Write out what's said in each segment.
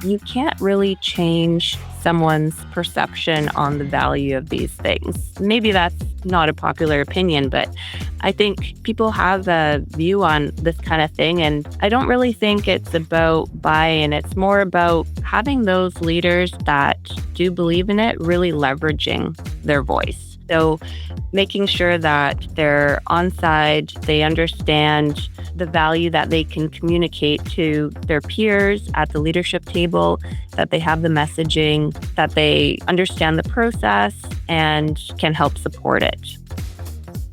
you can't really change someone's perception on the value of these things. Maybe that's not a popular opinion, but I think people have a view on this kind of thing. And I don't really think it's about buy-in. It's more about having those leaders that do believe in it, really leveraging their voice. So making sure that they're on side, they understand the value that they can communicate to their peers at the leadership table, that they have the messaging, that they understand the process and can help support it.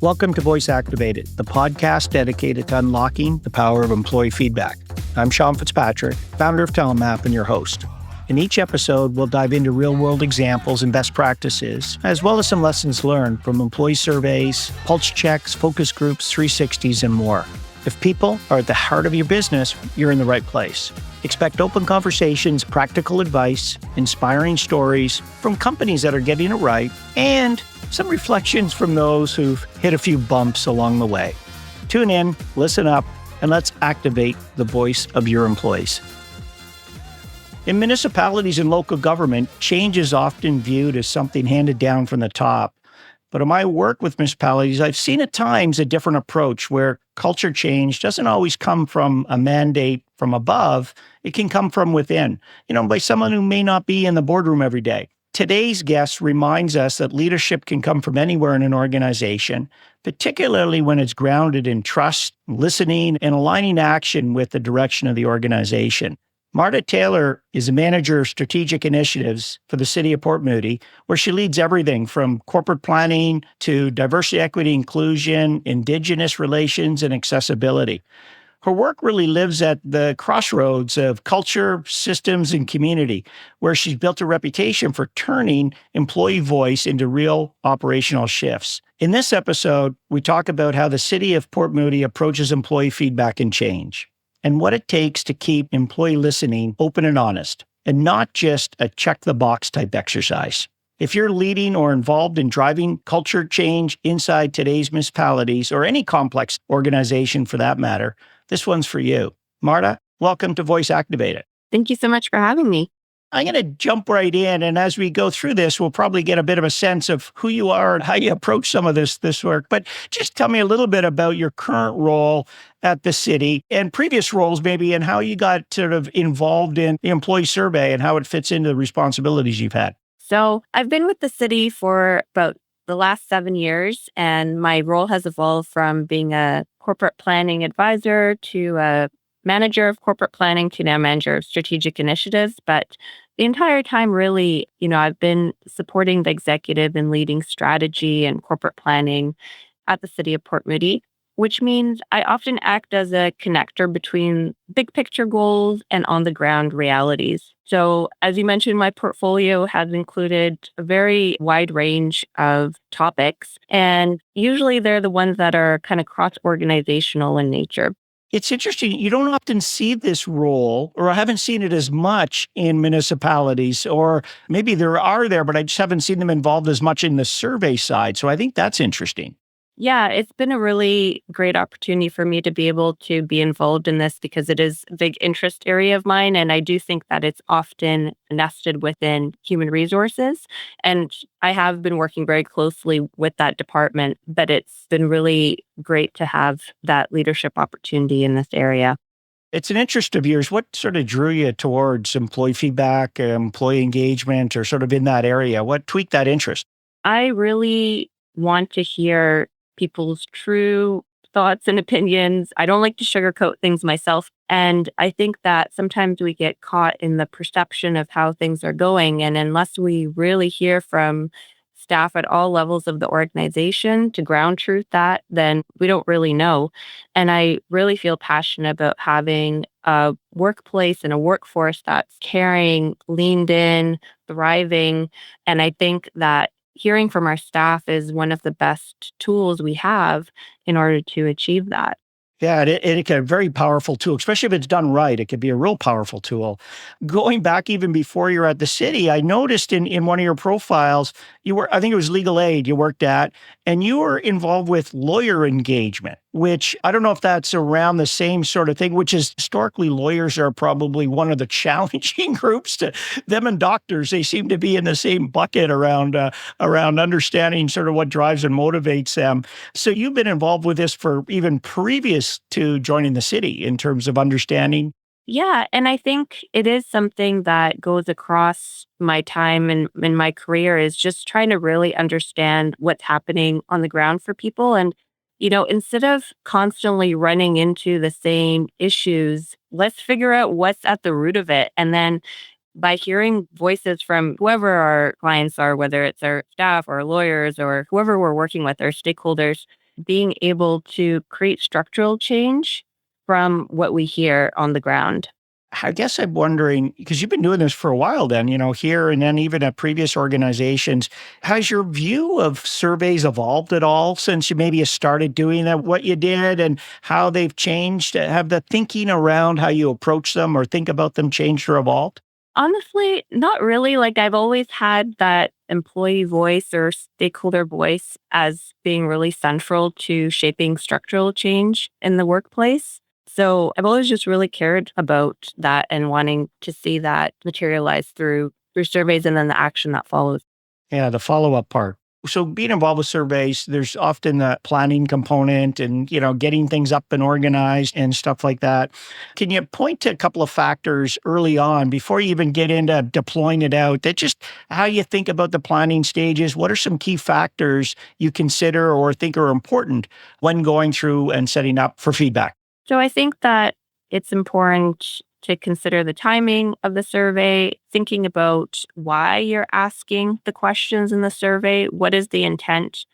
Welcome to Voice Activated, the podcast dedicated to unlocking the power of employee feedback. I'm Sean Fitzpatrick, founder of TalentMap and your host. In each episode, we'll dive into real-world examples and best practices, as well as some lessons learned from employee surveys, pulse checks, focus groups, 360s, and more. If people are at the heart of your business, you're in the right place. Expect open conversations, practical advice, inspiring stories from companies that are getting it right, and some reflections from those who've hit a few bumps along the way. Tune in, listen up, and let's activate the voice of your employees. In municipalities and local government, change is often viewed as something handed down from the top. But in my work with municipalities, I've seen at times a different approach where culture change doesn't always come from a mandate from above. It can come from within, by someone who may not be in the boardroom every day. Today's guest reminds us that leadership can come from anywhere in an organization, particularly when it's grounded in trust, listening, and aligning action with the direction of the organization. Marta Taylor is a manager of strategic initiatives for the City of Port Moody, where she leads everything from corporate planning to diversity, equity, inclusion, Indigenous relations, and accessibility. Her work really lives at the crossroads of culture, systems, and community, where she's built a reputation for turning employee voice into real operational shifts. In this episode, we talk about how the City of Port Moody approaches employee feedback and change, and what it takes to keep employee listening open and honest, and not just a check-the-box type exercise. If you're leading or involved in driving culture change inside today's municipalities, or any complex organization for that matter, this one's for you. Marta, welcome to Voice Activated. Thank you so much for having me. I'm going to jump right in, and as we go through this, we'll probably get a bit of a sense of who you are and how you approach some of this work. But just tell me a little bit about your current role at the city and previous roles maybe, and how you got sort of involved in the employee survey and how it fits into the responsibilities you've had. So I've been with the city for about the last 7 years, and my role has evolved from being a corporate planning advisor to a manager of corporate planning to now manager of strategic initiatives. But the entire time, really, I've been supporting the executive and leading strategy and corporate planning at the City of Port Moody, which means I often act as a connector between big picture goals and on the ground realities. So as you mentioned, my portfolio has included a very wide range of topics, and usually they're the ones that are kind of cross-organizational in nature. It's interesting. You don't often see this role, or I haven't seen it as much in municipalities, or maybe there are there, but I just haven't seen them involved as much in the survey side. So I think that's interesting. Yeah, it's been a really great opportunity for me to be able to be involved in this because it is a big interest area of mine. And I do think that it's often nested within human resources. And I have been working very closely with that department, but it's been really great to have that leadership opportunity in this area. It's an interest of yours. What sort of drew you towards employee feedback, employee engagement, or sort of in that area? What tweaked that interest? I really want to hear people's true thoughts and opinions. I don't like to sugarcoat things myself. And I think that sometimes we get caught in the perception of how things are going. And unless we really hear from staff at all levels of the organization to ground truth that, then we don't really know. And I really feel passionate about having a workplace and a workforce that's caring, leaned in, thriving. And I think that hearing from our staff is one of the best tools we have in order to achieve that. Yeah, it can be a very powerful tool, especially if it's done right. It could be a real powerful tool. Going back even before you're at the city, I noticed in one of your profiles, you were, I think it was legal aid you worked at, and you were involved with lawyer engagement, which I don't know if that's around the same sort of thing, which is historically lawyers are probably one of the challenging groups to them and doctors. They seem to be in the same bucket around understanding sort of what drives and motivates them. So you've been involved with this for even previous to joining the city in terms of understanding. Yeah, and I think it is something that goes across my time in my career is just trying to really understand what's happening on the ground for people. And, instead of constantly running into the same issues, let's figure out what's at the root of it. And then by hearing voices from whoever our clients are, whether it's our staff or lawyers or whoever we're working with, our stakeholders, being able to create structural change from what we hear on the ground. I guess I'm wondering, because you've been doing this for a while then, here and then even at previous organizations, has your view of surveys evolved at all since you maybe started doing that, what you did and how they've changed? Have the thinking around how you approach them or think about them changed or evolved? Honestly, not really. Like I've always had that employee voice or stakeholder voice as being really central to shaping structural change in the workplace. So I've always just really cared about that and wanting to see that materialize through surveys and then the action that follows. Yeah, the follow-up part. So being involved with surveys, there's often the planning component and, getting things up and organized and stuff like that. Can you point to a couple of factors early on before you even get into deploying it out that just how you think about the planning stages? What are some key factors you consider or think are important when going through and setting up for feedback? So I think that it's important to consider the timing of the survey, thinking about why you're asking the questions in the survey. What is the intent?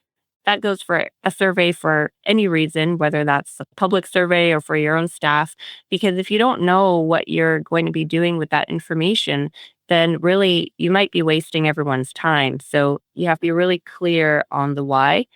That goes for a survey for any reason, whether that's a public survey or for your own staff. Because if you don't know what you're going to be doing with that information, then really you might be wasting everyone's time. So you have to be really clear on the why.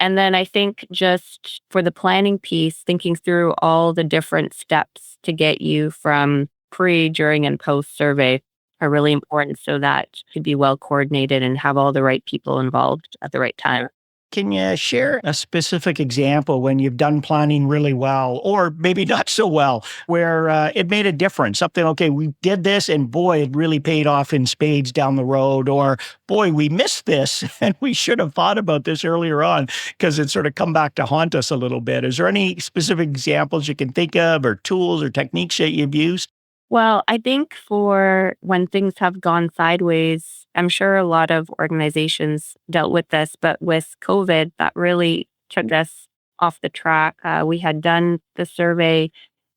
And then I think just for the planning piece, thinking through all the different steps to get you from pre, during, and post survey are really important so that it could be well coordinated and have all the right people involved at the right time. Can you share a specific example when you've done planning really well, or maybe not so well, where it made a difference? Something, okay, we did this and boy, it really paid off in spades down the road, or boy, we missed this and we should have thought about this earlier on because it sort of come back to haunt us a little bit. Is there any specific examples you can think of or tools or techniques that you've used? Well, I think for when things have gone sideways, I'm sure a lot of organizations dealt with this, but with COVID, that really took us off the track. We had done the survey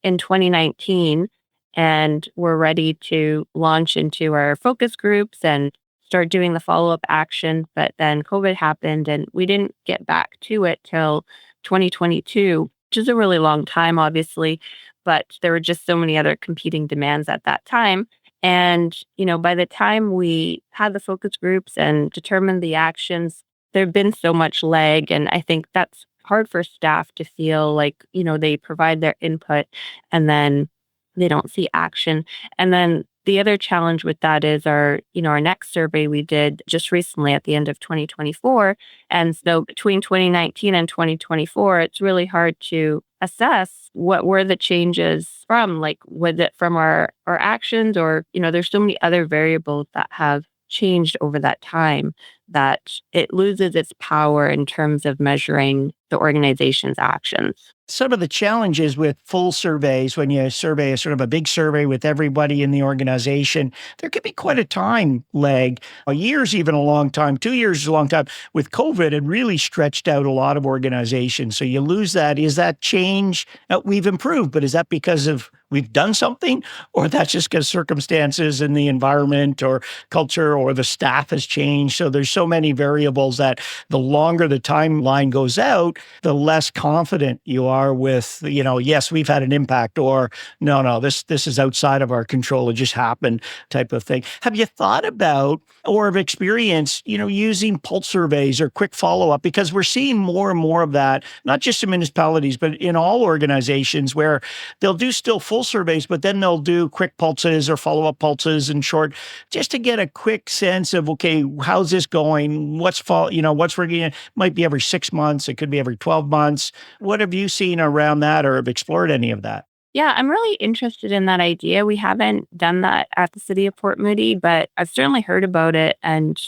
in 2019 and we're ready to launch into our focus groups and start doing the follow up action. But then COVID happened and we didn't get back to it till 2022, which is a really long time, obviously, but there were just so many other competing demands at that time. And, by the time we had the focus groups and determined the actions, there'd been so much lag. And I think that's hard for staff to feel like, they provide their input and then they don't see action. And then the other challenge with that is our next survey we did just recently at the end of 2024. And so between 2019 and 2024, it's really hard to assess what were the changes from, like, was it from our actions or, there's so many other variables that have changed over that time that it loses its power in terms of measuring the organization's actions. Some of the challenges with full surveys, when you survey a sort of a big survey with everybody in the organization, there could be quite a time lag. A year's even a long time. 2 years is a long time. With COVID, it really stretched out a lot of organizations. So you lose that. Is that change? We've improved, but is that because of we've done something, or that's just because circumstances in the environment or culture or the staff has changed. So there's so many variables that the longer the timeline goes out, the less confident you are with, yes, we've had an impact, or no, this is outside of our control. It just happened type of thing. Have you thought about or have experienced, using pulse surveys or quick follow-up? Because we're seeing more and more of that, not just in municipalities, but in all organizations where they'll do still full surveys, but then they'll do quick pulses or follow-up pulses in short, just to get a quick sense of, okay, how's this going? What's working? It might be every 6 months. It could be every 12 months. What have you seen around that or have explored any of that? Yeah, I'm really interested in that idea. We haven't done that at the City of Port Moody, but I've certainly heard about it and,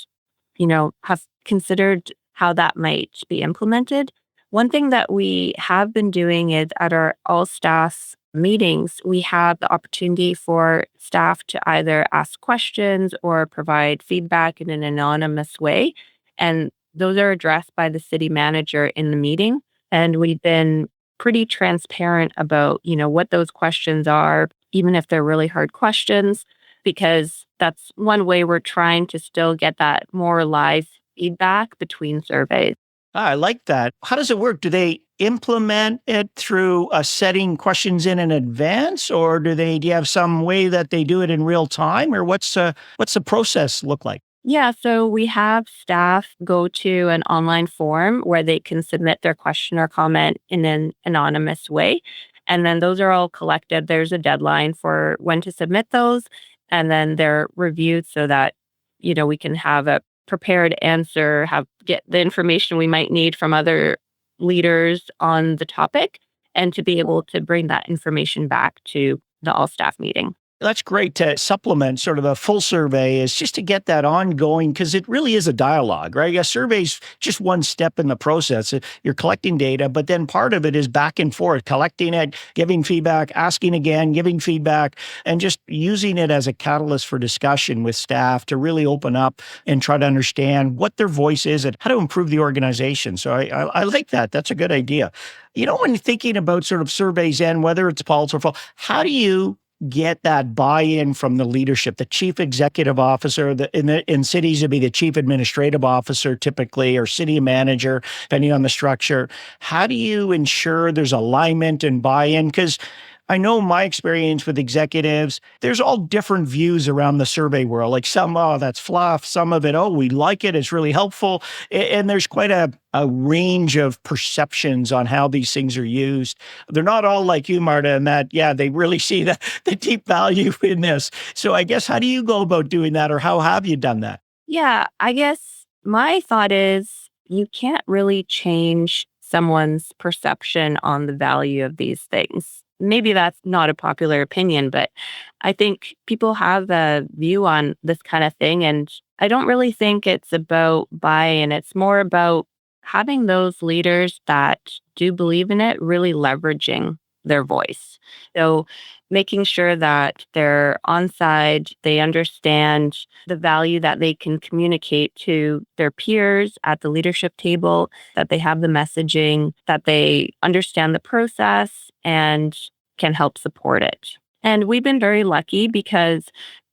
have considered how that might be implemented. One thing that we have been doing is at our all staff meetings, we have the opportunity for staff to either ask questions or provide feedback in an anonymous way. And those are addressed by the city manager in the meeting. And we've been pretty transparent about, what those questions are, even if they're really hard questions, because that's one way we're trying to still get that more live feedback between surveys. I like that. How does it work? Do they implement it through setting questions in advance, or do you have some way that they do it in real time, or what's the process look like? Yeah, so we have staff go to an online form where they can submit their question or comment in an anonymous way. And then those are all collected. There's a deadline for when to submit those. And then they're reviewed so that, we can have a prepared answer, get the information we might need from other leaders on the topic, and to be able to bring that information back to the all staff meeting. That's great to supplement sort of a full survey is just to get that ongoing because it really is a dialogue, right? A survey's just one step in the process. You're collecting data, but then part of it is back and forth, collecting it, giving feedback, asking again, giving feedback, and just using it as a catalyst for discussion with staff to really open up and try to understand what their voice is and how to improve the organization. So I like that. That's a good idea. When you're thinking about sort of surveys and whether it's pulse or full, how do you get that buy-in from the leadership, the chief executive officer, in cities it'd be the chief administrative officer typically, or city manager, depending on the structure. How do you ensure there's alignment and buy-in? Because I know my experience with executives, there's all different views around the survey world. Like some, oh, that's fluff. Some of it, oh, we like it. It's really helpful. And there's quite a range of perceptions on how these things are used. They're not all like you, Marta, in that, yeah, they really see the deep value in this. So I guess, how do you go about doing that, or how have you done that? Yeah, I guess my thought is you can't really change someone's perception on the value of these things. Maybe that's not a popular opinion, but I think people have a view on this kind of thing. And I don't really think it's about buy-in. It's more about having those leaders that do believe in it, really leveraging their voice. So making sure that they're on side, they understand the value that they can communicate to their peers at the leadership table, that they have the messaging, that they understand the process and can help support it. And we've been very lucky because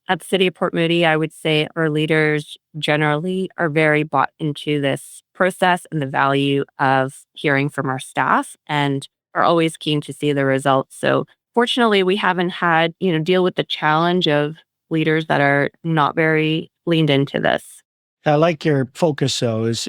at the City of Port Moody, I would say our leaders generally are very bought into this process and the value of hearing from our staff and are always keen to see the results. So fortunately, we haven't had, deal with the challenge of leaders that are not very leaned into this. I like your focus, though, is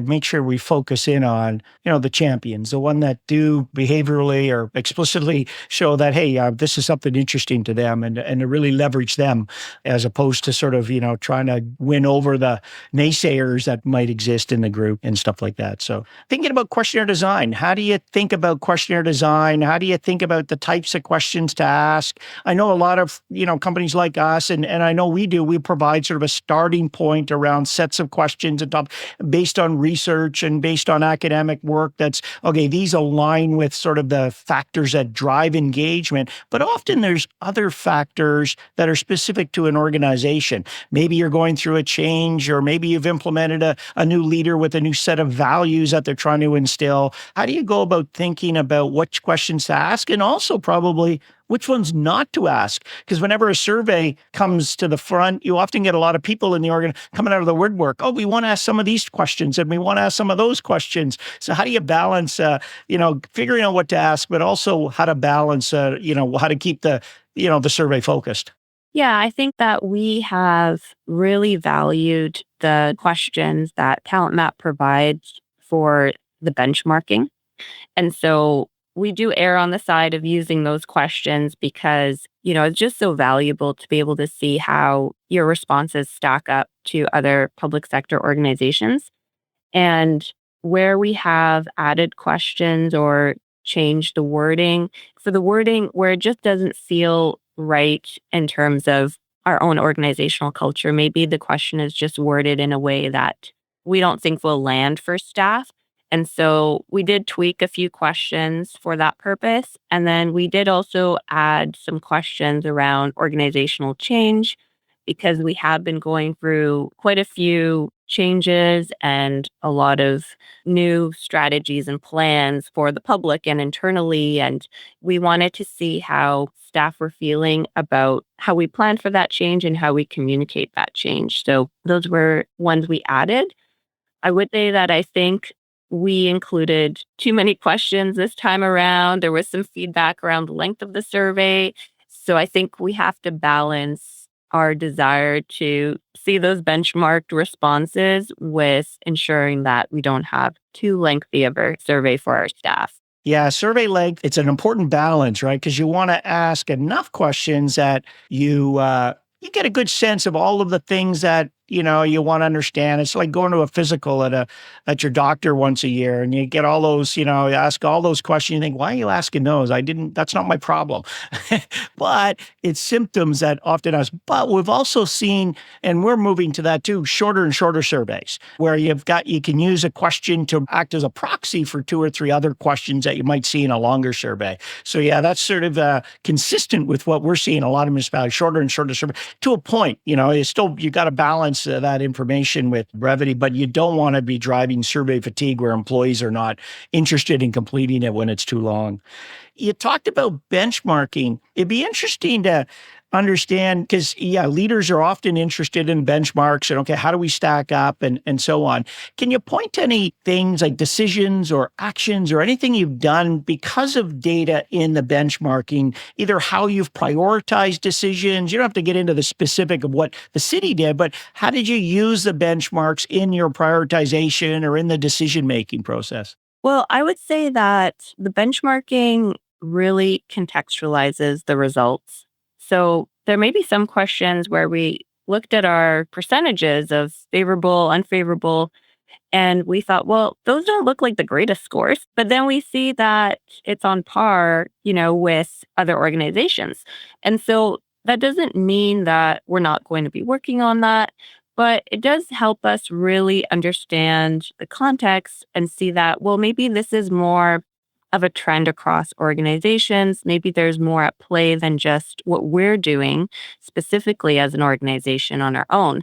make sure we focus in on, the champions, the one that do behaviorally or explicitly show that, hey, this is something interesting to them and to really leverage them as opposed to sort of, trying to win over the naysayers that might exist in the group and stuff like that. So thinking about questionnaire design, how do you think about questionnaire design? How do you think about the types of questions to ask? I know a lot of, companies like us, and I know we provide sort of a starting point around sets of questions and based on research and based on academic work that's, okay, these align with sort of the factors that drive engagement, but often there's other factors that are specific to an organization. Maybe you're going through a change, or maybe you've implemented a new leader with a new set of values that they're trying to instill. How do you go about thinking about which questions to ask, and also probably which ones not to ask. Because whenever a survey comes to the front, you often get a lot of people in the organ coming out of the woodwork. Oh, we want to ask some of these questions and we want to ask some of those questions. So how do you balance, figuring out what to ask, but also how to balance, how to keep the survey focused? Yeah, I think that we have really valued the questions that TalentMap provides for the benchmarking. And so we do err on the side of using those questions because, it's just so valuable to be able to see how your responses stack up to other public sector organizations. And where we have added questions or changed the wording, for the wording where it just doesn't feel right in terms of our own organizational culture, maybe the question is just worded in a way that we don't think will land for staff. And so we did tweak a few questions for that purpose. And then we did also add some questions around organizational change because we have been going through quite a few changes and a lot of new strategies and plans for the public and internally. And we wanted to see how staff were feeling about how we plan for that change and how we communicate that change. So those were ones we added. I would say that I think we included too many questions this time around. There was some feedback around the length of the survey. So I think we have to balance our desire to see those benchmarked responses with ensuring that we don't have too lengthy of a survey for our staff. Yeah, survey length, it's an important balance, right? Because you want to ask enough questions that you get a good sense of all of the things that you want to understand. It's like going to a physical at your doctor once a year, and you get all those, you ask all those questions. You think, why are you asking those? That's not my problem. But it's symptoms that often ask. But we've also seen, and we're moving to that too, shorter and shorter surveys where you can use a question to act as a proxy for 2 or 3 other questions that you might see in a longer survey. So yeah, that's sort of consistent with what we're seeing in a lot of municipalities, shorter and shorter survey to a point. You got to balance that information with brevity, but you don't want to be driving survey fatigue where employees are not interested in completing it when it's too long. You talked about benchmarking. It'd be interesting to understand because, leaders are often interested in benchmarks and, okay, how do we stack up and so on. Can you point to any things like decisions or actions or anything you've done because of data in the benchmarking, either how you've prioritized decisions? You don't have to get into the specific of what the city did, but how did you use the benchmarks in your prioritization or in the decision-making process? Well, I would say that the benchmarking really contextualizes the results. So there may be some questions where we looked at our percentages of favorable, unfavorable, and we thought, well, those don't look like the greatest scores. But then we see that it's on par, with other organizations. And so that doesn't mean that we're not going to be working on that, but it does help us really understand the context and see that, well, maybe this is more of a trend across organizations. Maybe there's more at play than just what we're doing specifically as an organization on our own.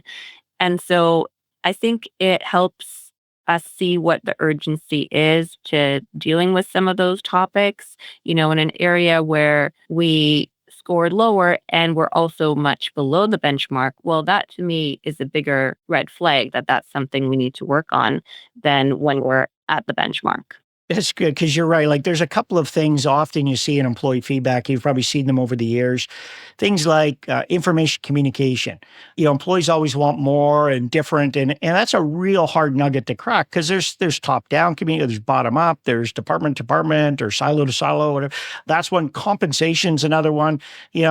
And so I think it helps us see what the urgency is to dealing with some of those topics, in an area where we scored lower and we're also much below the benchmark. Well, that to me is a bigger red flag that that's something we need to work on than when we're at the benchmark. That's good because you're right. Like there's a couple of things often you see in employee feedback. You've probably seen them over the years. Things like information communication. Employees always want more and different, and that's a real hard nugget to crack because there's top down community, there's bottom up, there's department to department or silo to silo, whatever. That's one. Compensation's another one. We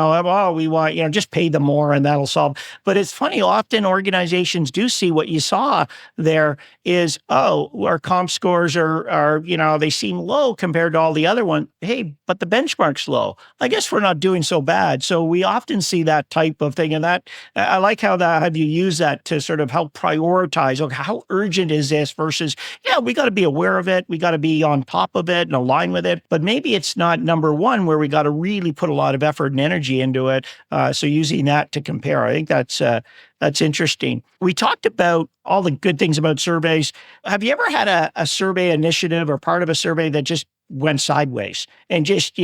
want just pay them more and that'll solve. But it's funny. Often organizations do see what you saw there is our comp scores are they seem low compared to all the other ones. Hey, but the benchmark's low. I guess we're not doing so bad. So we often see that type of thing. And that I like how you use that to sort of help prioritize. Okay, how urgent is this versus, we got to be aware of it. We got to be on top of it and align with it. But maybe it's not number one where we got to really put a lot of effort and energy into it. So using that to compare, I think that's interesting. We talked about all the good things about surveys. Have you ever had a survey initiative or part of a survey that just went sideways and just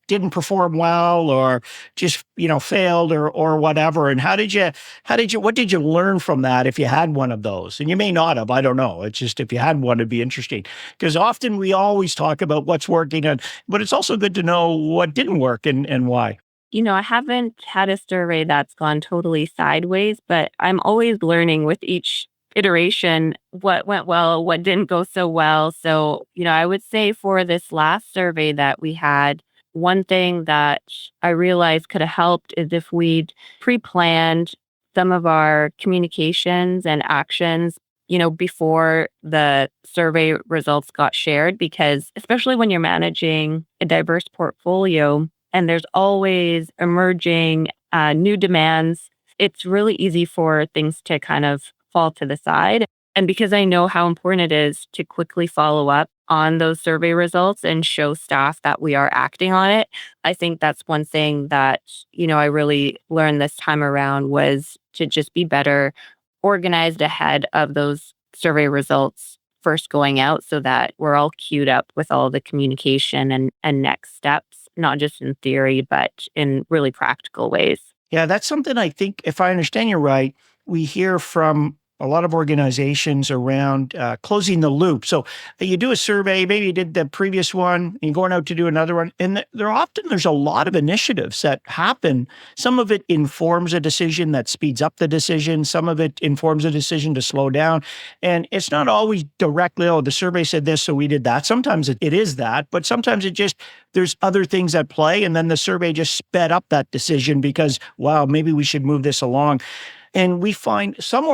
didn't perform well or just, failed or whatever? And what did you learn from that if you had one of those? And you may not have, I don't know. It's just if you had one, it'd be interesting. Because often we always talk about what's working, but it's also good to know what didn't work and why. I haven't had a survey that's gone totally sideways, but I'm always learning with each iteration what went well, what didn't go so well. So, I would say for this last survey that we had, one thing that I realized could have helped is if we'd pre planned some of our communications and actions, before the survey results got shared, because especially when you're managing a diverse portfolio, and there's always emerging new demands, it's really easy for things to kind of fall to the side. And because I know how important it is to quickly follow up on those survey results and show staff that we are acting on it, I think that's one thing that, I really learned this time around was to just be better organized ahead of those survey results first going out so that we're all queued up with all the communication and next steps, not just in theory, but in really practical ways. Yeah, that's something I think, if I understand you right, we hear from a lot of organizations around closing the loop. So you do a survey, maybe you did the previous one, and you're going out to do another one. And there's a lot of initiatives that happen. Some of it informs a decision that speeds up the decision. Some of it informs a decision to slow down. And it's not always directly, oh, the survey said this, so we did that. Sometimes it is that, but sometimes there's other things at play. And then the survey just sped up that decision because, wow, maybe we should move this along. And we find some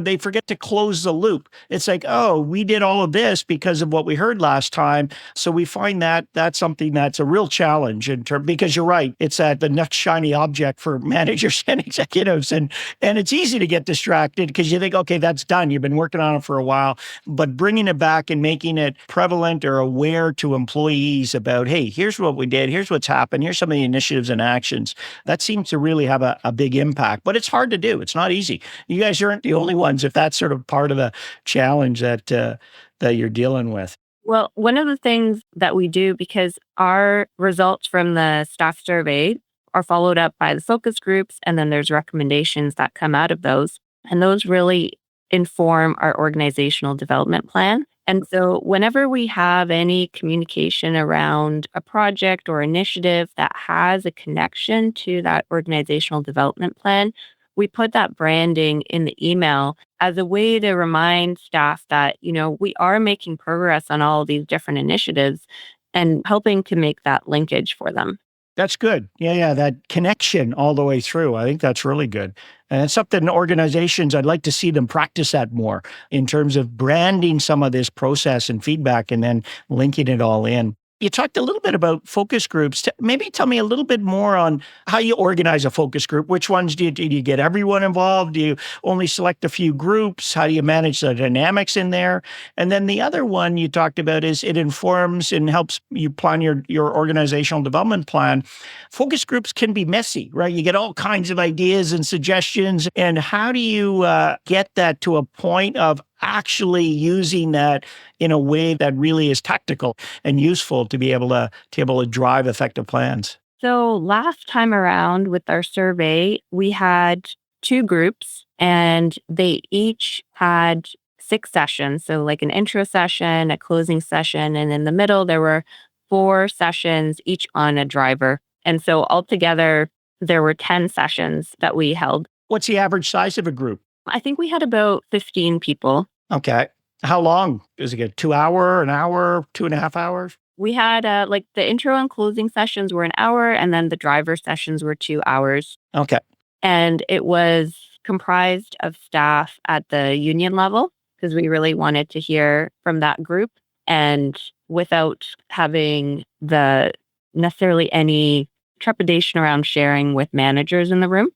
they forget to close the loop. It's like, oh, we did all of this because of what we heard last time. So we find that that's something that's a real challenge because you're right. It's the next shiny object for managers and executives. And it's easy to get distracted because you think, okay, that's done. You've been working on it for a while, but bringing it back and making it prevalent or aware to employees about, hey, here's what we did. Here's what's happened. Here's some of the initiatives and actions. That seems to really have a big impact, but it's hard to do. It's not easy. You guys aren't the only ones if that's sort of part of the challenge that you're dealing with. Well, one of the things that we do, because our results from the staff survey are followed up by the focus groups, and then there's recommendations that come out of those. And those really inform our organizational development plan. And so whenever we have any communication around a project or initiative that has a connection to that organizational development plan, we put that branding in the email as a way to remind staff that, we are making progress on all of these different initiatives and helping to make that linkage for them. That's good. Yeah, that connection all the way through. I think that's really good. And it's something organizations, I'd like to see them practice that more in terms of branding some of this process and feedback and then linking it all in. You talked a little bit about focus groups. Maybe tell me a little bit more on how you organize a focus group. Which ones do you get everyone involved? Do you only select a few groups? How do you manage the dynamics in there? And then the other one you talked about is it informs and helps you plan your organizational development plan. Focus groups can be messy, right? You get all kinds of ideas and suggestions. And how do you get that to a point of actually using that in a way that really is tactical and useful to be able to drive effective plans? So last time around with our survey, we had two groups and they each had 6 sessions. So like an intro session, a closing session, and in the middle, there were 4 sessions, each on a driver. And so altogether, there were 10 sessions that we held. What's the average size of a group? I think we had about 15 people. Okay. How long? Is it a 2 hour, an hour, 2.5 hours? We had like the intro and closing sessions were an hour, and then the driver sessions were 2 hours. Okay. And it was comprised of staff at the union level because we really wanted to hear from that group and without having the necessarily any trepidation around sharing with managers in the room.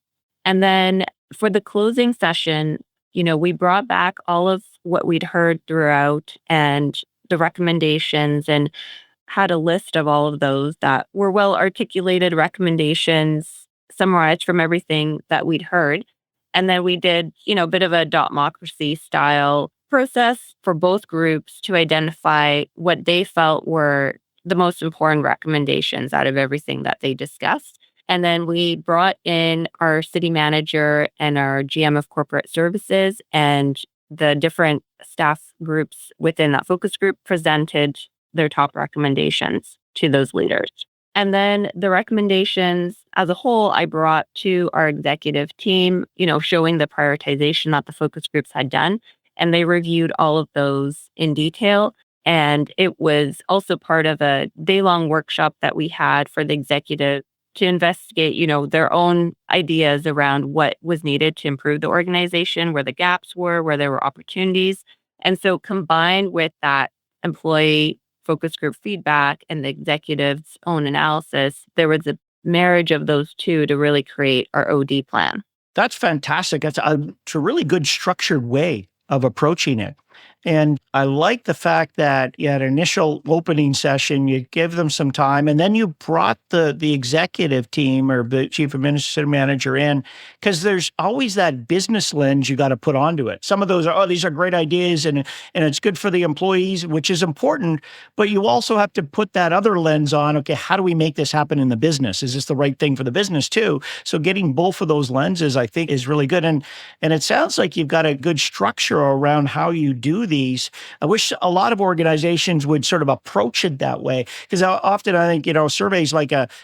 And then for the closing session, we brought back all of what we'd heard throughout and the recommendations and had a list of all of those that were well articulated recommendations summarized from everything that we'd heard. And then we did, a bit of a democracy style process for both groups to identify what they felt were the most important recommendations out of everything that they discussed. And then we brought in our city manager and our GM of corporate services, and the different staff groups within that focus group presented their top recommendations to those leaders. And then the recommendations as a whole, I brought to our executive team, showing the prioritization that the focus groups had done. And they reviewed all of those in detail. And it was also part of a day-long workshop that we had for the executive to investigate, their own ideas around what was needed to improve the organization, where the gaps were, where there were opportunities. And so combined with that employee focus group feedback and the executive's own analysis, there was a marriage of those two to really create our OD plan. That's fantastic. It's a really good structured way of approaching it. And I like the fact that you had an initial opening session, you give them some time, and then you brought the executive team or the chief administrative manager in, because there's always that business lens you got to put onto it. Some of those are, these are great ideas and it's good for the employees, which is important, but you also have to put that other lens on. Okay, how do we make this happen in the business? Is this the right thing for the business too? So getting both of those lenses, I think, is really good. And it sounds like you've got a good structure around how you do these. I wish a lot of organizations would sort of approach it that way, because often I think, surveys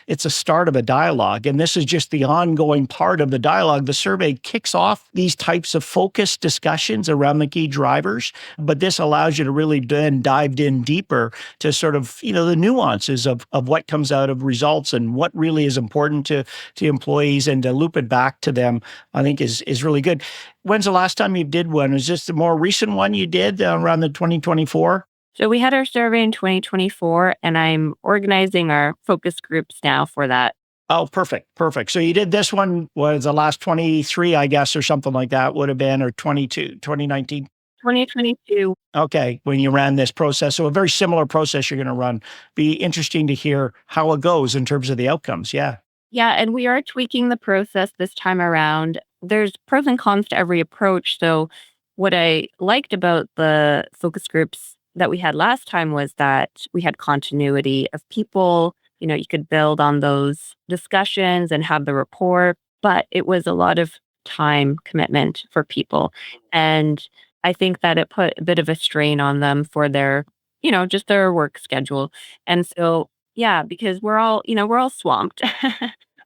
it's a start of a dialogue, and this is just the ongoing part of the dialogue. The survey kicks off these types of focused discussions around the key drivers, but this allows you to really then dive in deeper to sort of, the nuances of what comes out of results and what really is important to employees, and to loop it back to them, I think is really good. When's the last time you did one? Was this the more recent one you did around the 2024? So we had our survey in 2024, and I'm organizing our focus groups now for that. Oh, perfect. So you did this one, was the last 23, I guess, or something like that would have been, or 2019? 2022. Okay, when you ran this process. So a very similar process you're going to run. Be interesting to hear how it goes in terms of the outcomes. Yeah. Yeah, and we are tweaking the process this time around. There's pros and cons to every approach. So what I liked about the focus groups that we had last time was that we had continuity of people. You could build on those discussions and have the rapport, but it was a lot of time commitment for people. And I think that it put a bit of a strain on them for their, just their work schedule. And so, yeah, because we're all swamped.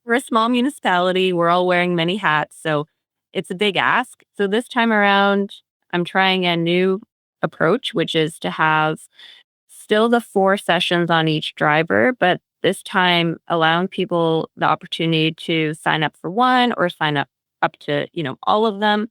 We're a small municipality. We're all wearing many hats. So it's a big ask. So this time around, I'm trying a new approach, which is to have still the 4 sessions on each driver, but this time allowing people the opportunity to sign up for one or sign up to, all of them.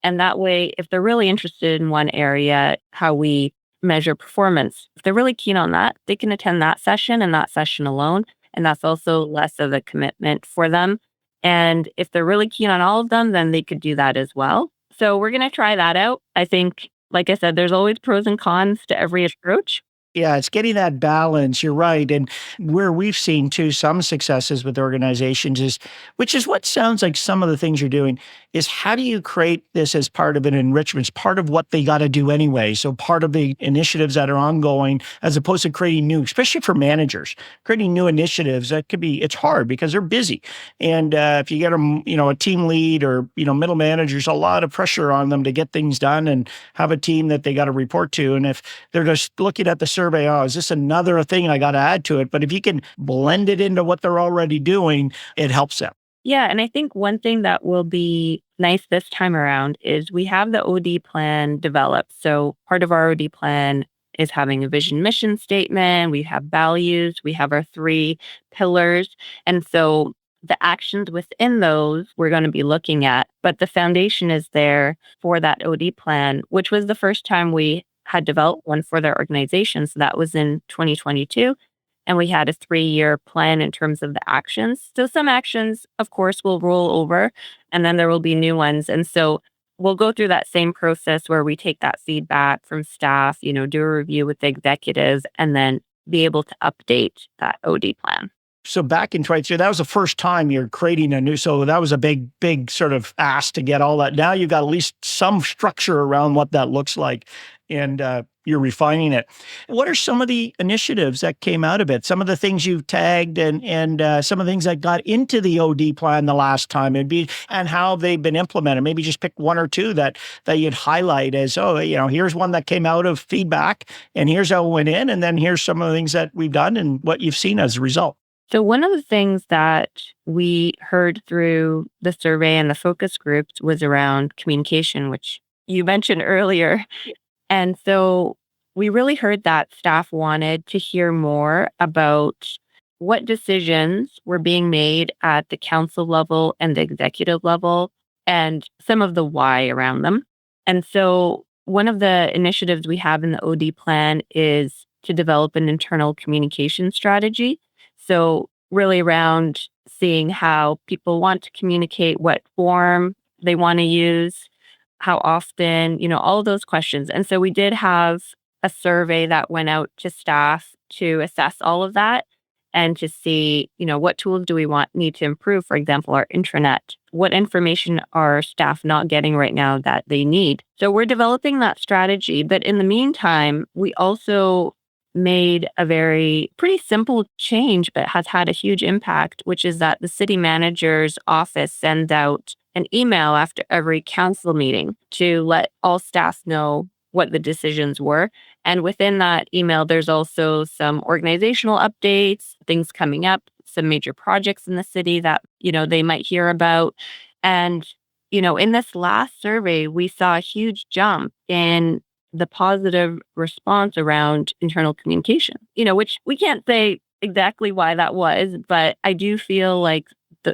And that way, if they're really interested in one area, how we measure performance, if they're really keen on that, they can attend that session and that session alone. And that's also less of a commitment for them. And if they're really keen on all of them, then they could do that as well. So we're going to try that out. I think, like I said, there's always pros and cons to every approach. Yeah, it's getting that balance. You're right. And where we've seen too some successes with organizations which is what sounds like some of the things you're doing, is how do you create this as part of an enrichment? It's part of what they got to do anyway. So part of the initiatives that are ongoing, as opposed to creating new, especially for managers, creating new initiatives, it's hard because they're busy. And if you get them, a team lead or, middle managers, a lot of pressure on them to get things done and have a team that they got to report to. And if they're just looking at the survey, is this another thing I got to add to it? But if you can blend it into what they're already doing, it helps them. Yeah. And I think one thing that will be nice this time around is we have the OD plan developed. So part of our OD plan is having a vision mission statement. We have values. We have our 3 pillars. And so the actions within those we're going to be looking at. But the foundation is there for that OD plan, which was the first time we had developed one for their organization. So that was in 2022. And we had a 3-year plan in terms of the actions. So some actions, of course, will roll over, and then there will be new ones. And so we'll go through that same process where we take that feedback from staff, do a review with the executives, and then be able to update that OD plan. So back in 22, that was the first time you're creating a new, so that was a big sort of ask to get all that. Now you've got at least some structure around what that looks like. And you're refining it. What are some of the initiatives that came out of it? Some of the things you've tagged and some of the things that got into the OD plan the last time and how they've been implemented. Maybe just pick one or two that you'd highlight as, here's one that came out of feedback and here's how it went in. And then here's some of the things that we've done and what you've seen as a result. So one of the things that we heard through the survey and the focus groups was around communication, which you mentioned earlier. And so we really heard that staff wanted to hear more about what decisions were being made at the council level and the executive level and some of the why around them. And so one of the initiatives we have in the OD plan is to develop an internal communication strategy. So really around seeing how people want to communicate, what form they want to use, how often, all of those questions. And so we did have a survey that went out to staff to assess all of that and to see, what tools do we need to improve, for example, our intranet. What information are staff not getting right now that they need? So we're developing that strategy. But in the meantime, we also made a pretty simple change, but has had a huge impact, which is that the city manager's office sends out an email after every council meeting to let all staff know what the decisions were. And within that email, there's also some organizational updates, things coming up, some major projects in the city that, they might hear about. And, in this last survey, we saw a huge jump in the positive response around internal communication, which we can't say exactly why that was, but I do feel like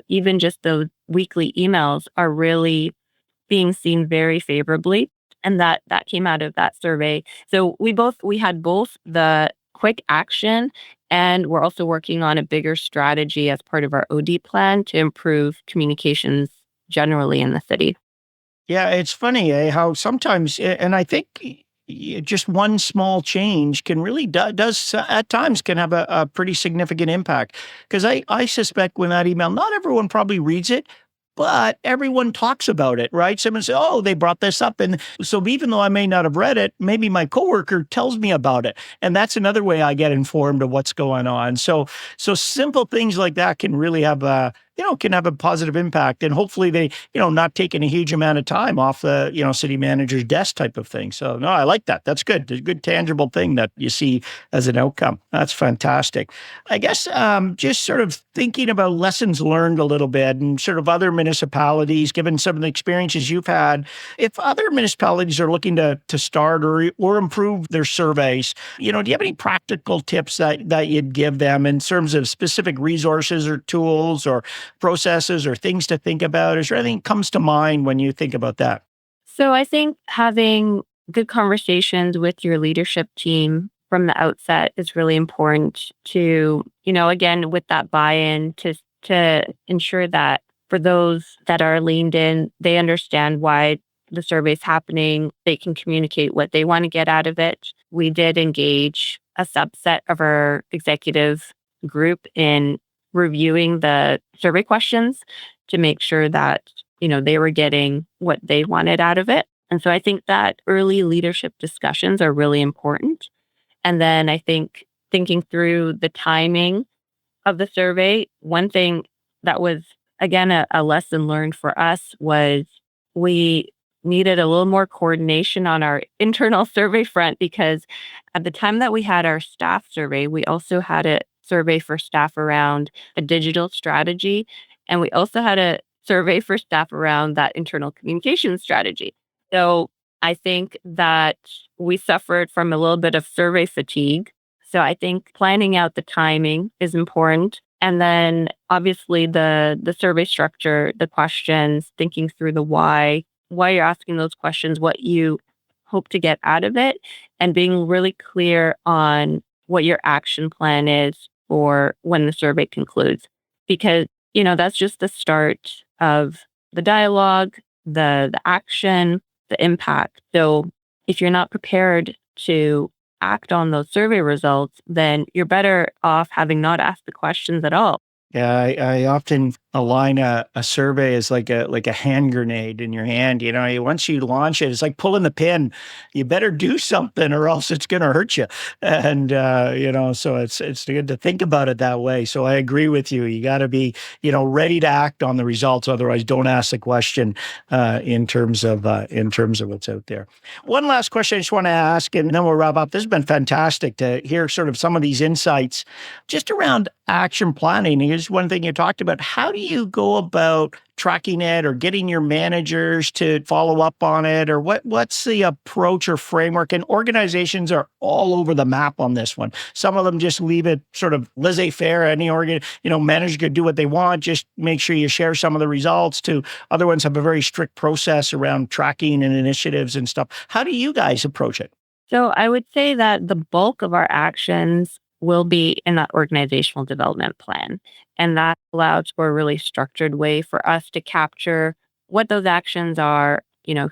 even just those weekly emails are really being seen very favorably. And that came out of that survey. So we had both the quick action and we're also working on a bigger strategy as part of our OD plan to improve communications generally in the city. Yeah, it's funny how sometimes, and I think just one small change can really does at times can have a pretty significant impact. Because I suspect when that email, not everyone probably reads it, but everyone talks about it, right? Someone says, "Oh, they brought this up," and so even though I may not have read it, maybe my coworker tells me about it, and that's another way I get informed of what's going on. So simple things like that can really have a positive impact, and hopefully they, not taking a huge amount of time off the, city manager's desk type of thing. So no, I like that. That's good. It's a good tangible thing that you see as an outcome. That's fantastic. I guess just sort of thinking about lessons learned a little bit and sort of other municipalities, given some of the experiences you've had, if other municipalities are looking to start or improve their surveys, do you have any practical tips that you'd give them in terms of specific resources or tools or processes or things to think about? Is there anything that comes to mind when you think about that? So I think having good conversations with your leadership team from the outset is really important to, again, with that buy-in to ensure that for those that are leaned in, they understand why the survey is happening. They can communicate what they want to get out of it. We did engage a subset of our executive group in reviewing the survey questions to make sure that, they were getting what they wanted out of it. And so I think that early leadership discussions are really important. And then I think thinking through the timing of the survey, one thing that was, again, a lesson learned for us was we needed a little more coordination on our internal survey front, because at the time that we had our staff survey, we also had a survey for staff around a digital strategy. And we also had a survey for staff around that internal communication strategy. So I think that we suffered from a little bit of survey fatigue. So I think planning out the timing is important. And then obviously the survey structure, the questions, thinking through the why you're asking those questions, what you hope to get out of it, and being really clear on what your action plan is for when the survey concludes. Because, that's just the start of the dialogue, the action, the impact. So if you're not prepared to act on those survey results, then you're better off having not asked the questions at all. Yeah, I often align a survey as like a hand grenade in your hand. Once you launch it, it's like pulling the pin. You better do something, or else it's going to hurt you. And so it's good to think about it that way. So I agree with you. You got to be ready to act on the results. Otherwise, don't ask the question in terms of what's out there. One last question I just want to ask, and then we'll wrap up. This has been fantastic to hear sort of some of these insights just around action planning. Here's one thing you talked about. How do you go about tracking it or getting your managers to follow up on it? Or what's the approach or framework? And organizations are all over the map on this one. Some of them just leave it sort of laissez-faire. Any manager could do what they want. Just make sure you share some of the results. To other ones have a very strict process around tracking and initiatives and stuff. How do you guys approach it? So I would say that the bulk of our actions will be in that organizational development plan. And that allows for a really structured way for us to capture what those actions are,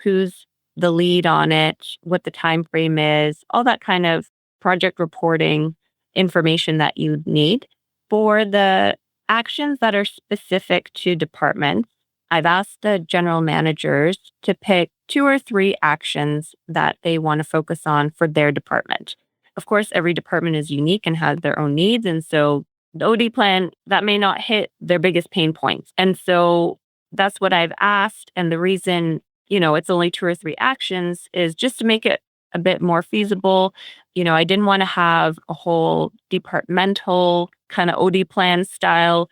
who's the lead on it, what the time frame is, all that kind of project reporting information that you need. For the actions that are specific to departments, I've asked the general managers to pick 2 or 3 actions that they want to focus on for their department. Of course, every department is unique and has their own needs. And so the OD plan, that may not hit their biggest pain points. And so that's what I've asked. And the reason, it's only 2 or 3 actions is just to make it a bit more feasible. I didn't want to have a whole departmental kind of OD plan style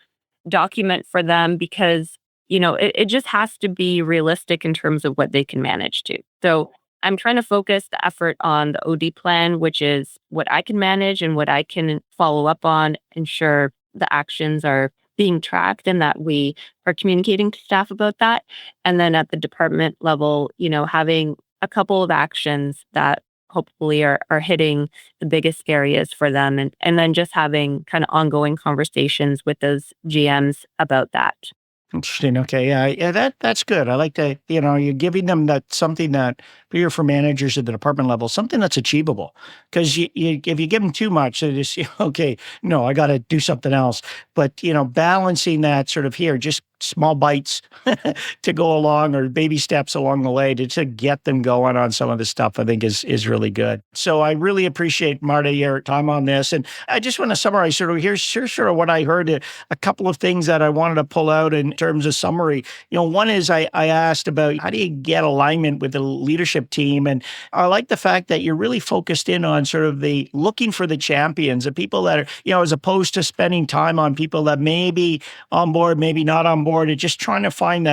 document for them because, it just has to be realistic in terms of what they can manage to. So I'm trying to focus the effort on the OD plan, which is what I can manage and what I can follow up on, ensure the actions are being tracked and that we are communicating to staff about that. And then at the department level, having a couple of actions that hopefully are hitting the biggest areas for them. And then just having kind of ongoing conversations with those GMs about that. Interesting. Okay. Yeah. That's good. I like that. You're giving them that something that for managers at the department level, something that's achievable. Because if you give them too much, they just okay. No, I got to do something else. But balancing that sort of here, just small bites to go along, or baby steps along the way to get them going on some of this stuff, I think is really good. So I really appreciate, Marta, your time on this. And I just want to summarize here's sort of what I heard, a couple of things that I wanted to pull out in terms of summary. One is I asked about how do you get alignment with the leadership team? And I like the fact that you're really focused in on sort of the looking for the champions, the people that are, as opposed to spending time on people that may be on board, maybe not on board, and just trying to find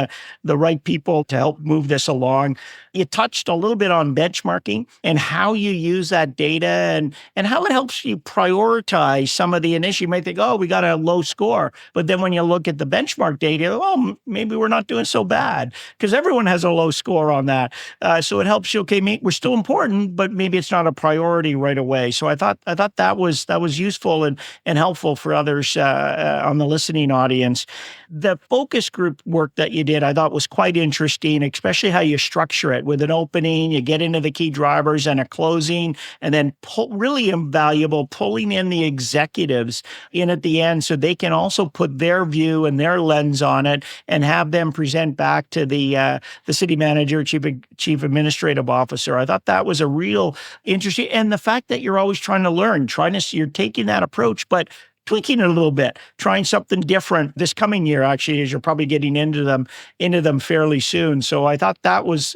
the right people to help move this along. You touched a little bit on benchmarking and how you use that data and how it helps you prioritize some of the initiatives. You might think, oh, we got a low score. But then when you look at the benchmark data, oh, maybe we're not doing so bad because everyone has a low score on that. So it helps you, okay, we're still important, but maybe it's not a priority right away. So I thought that was useful and helpful for others on the listening audience. The focus group work that you did, I thought was quite interesting, especially how you structure it with an opening, you get into the key drivers and a closing, and then really invaluable, pulling in the executives in at the end so they can also put their view and their lens on it and have them present back to the city manager, chief administrative officer. I thought that was a real interesting, and the fact that you're always trying to learn, you're taking that approach, but tweaking it a little bit, trying something different this coming year, actually, as you're probably getting into them fairly soon. So I thought that was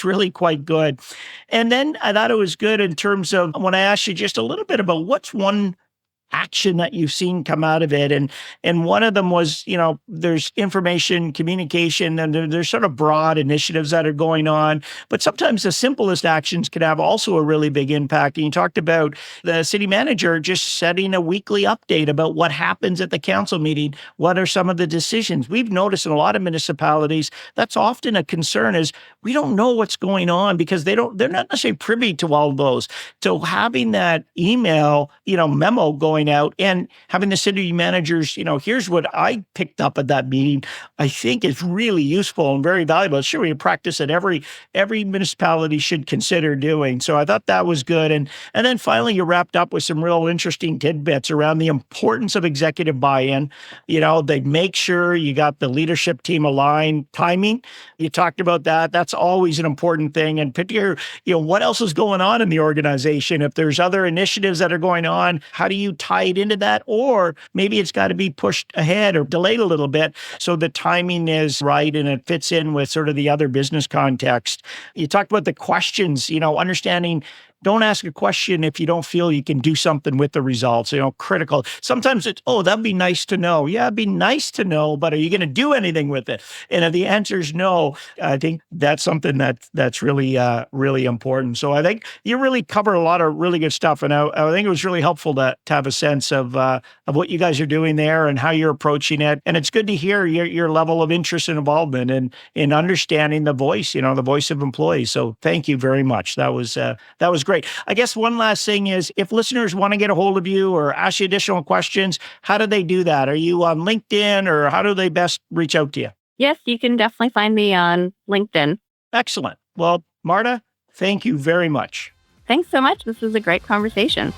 really quite good. And then I thought it was good in terms of when I asked you just a little bit about what's one action that you've seen come out of it. And one of them was, there's information, communication, and there's sort of broad initiatives that are going on. But sometimes the simplest actions can have also a really big impact. And you talked about the city manager just setting a weekly update about what happens at the council meeting. What are some of the decisions? We've noticed in a lot of municipalities, that's often a concern is we don't know what's going on because they're not necessarily privy to all of those. So having that email, memo going going out and having the city managers, here's what I picked up at that meeting, I think is really useful and very valuable. Sure, we practice that every municipality should consider doing. So I thought that was good. And then finally, you wrapped up with some real interesting tidbits around the importance of executive buy-in. They make sure you got the leadership team aligned. Timing, you talked about that. That's always an important thing. And particularly, what else is going on in the organization? If there's other initiatives that are going on, how do you tie it into that? Or maybe it's got to be pushed ahead or delayed a little bit so the timing is right and it fits in with sort of the other business context. You talked about the questions, understanding. Don't ask a question if you don't feel you can do something with the results, critical. Sometimes it's, that'd be nice to know. Yeah, it'd be nice to know, but are you going to do anything with it? And if the answer is no, I think that's something that's really, really important. So I think you really cover a lot of really good stuff. And I think it was really helpful to have a sense of what you guys are doing there and how you're approaching it. And it's good to hear your level of interest and involvement and in understanding the voice, the voice of employees. So thank you very much. That was great. I guess one last thing is if listeners want to get a hold of you or ask you additional questions, how do they do that? Are you on LinkedIn or how do they best reach out to you? Yes, you can definitely find me on LinkedIn. Excellent. Well, Marta, thank you very much. Thanks so much. This was a great conversation.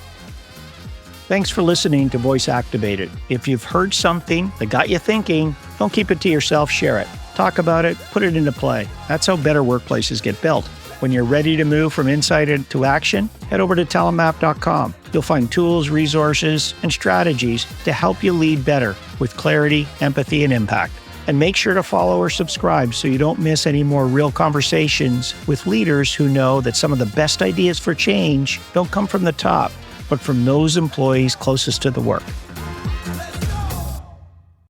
Thanks for listening to Voice Activated. If you've heard something that got you thinking, don't keep it to yourself, share it. Talk about it, put it into play. That's how better workplaces get built. When you're ready to move from insight into action, head over to TalentMap.com. You'll find tools, resources, and strategies to help you lead better with clarity, empathy, and impact. And make sure to follow or subscribe so you don't miss any more real conversations with leaders who know that some of the best ideas for change don't come from the top, but from those employees closest to the work.